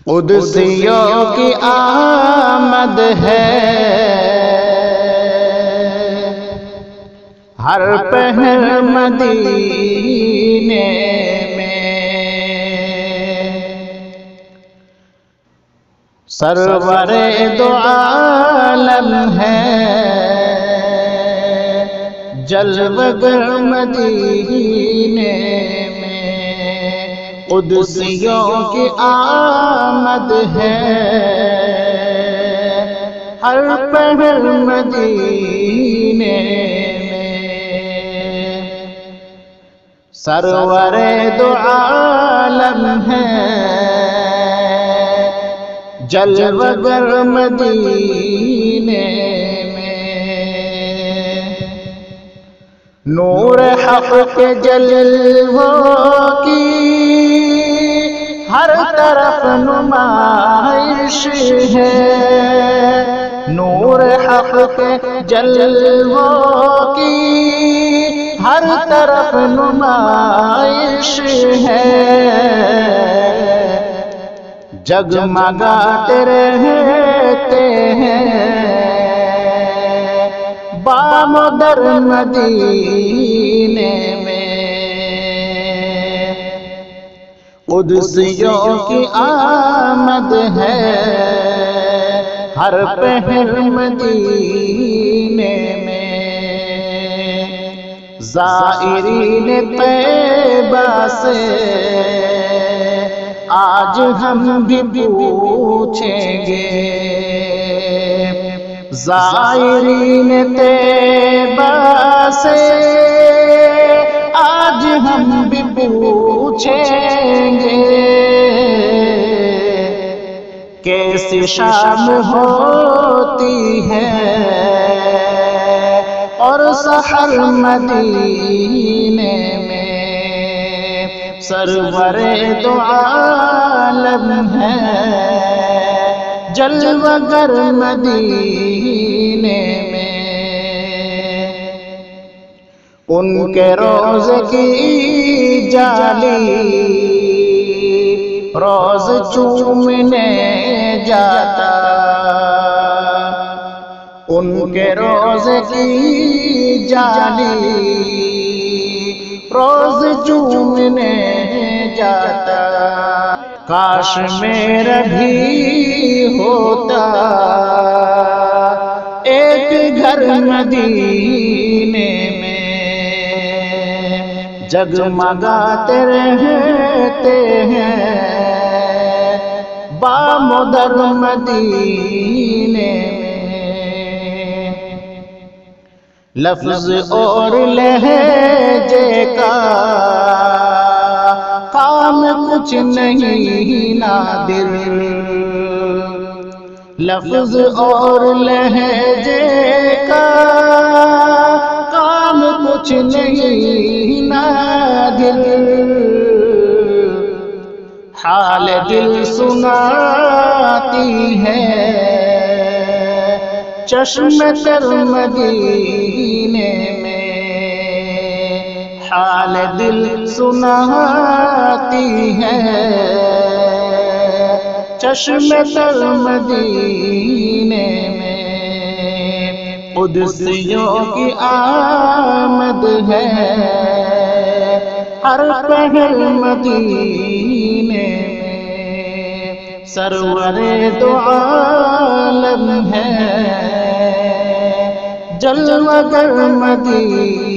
قدسیوں کی آمد ہے ہر پہر مدینے میں، سرور دو عالم ہے جلوہ گر مدینے میں، قدسیوں کی آمد ہے ہر پہر مدینے میں، سرور دو عالم ہے جلوہ گر مدینے میں، نور حق کے جلووں کی ہر طرف نمائش ہے، نور حق کے جلووں کی ہر طرف نمائش ہے، جگمگاتے رہتے ہیں بام در مدینے میں، قدسیوں کی آمد ہے ہر پہر مدینے میں، زائرین طیبہ سے آج ہم بھی پوچھیں گے، زائرین طیبہ سے آج ہم بھی پوچھیں گے، کیسی شام ہوتی ہے اور سحر مدینے میں، سرور دو عالم ہے جلوہ گر مدینے میں، ان کے روضے کی جالی روز چومنے جاتا، ان کے روضے کی جالی روز چومنے جاتا، کاش میرا بھی ہوتا ایک گھر مدینے میں، جگمگاتے رہتے ہیں بام در مدینے میں، لفظ اور لہجے کا کام کچھ نہیں نادر، لفظ اور لہجے کا کام کچھ نہیں نادر، حال دل سناتی ہے چشم تر مدینے میں، حال دل سناتی ہے چشم تر مدینے میں، قدسیوں کی آمد ہے ہر پہر مدینے میں، سرور دو عالم ہے جلوہ گر مدینے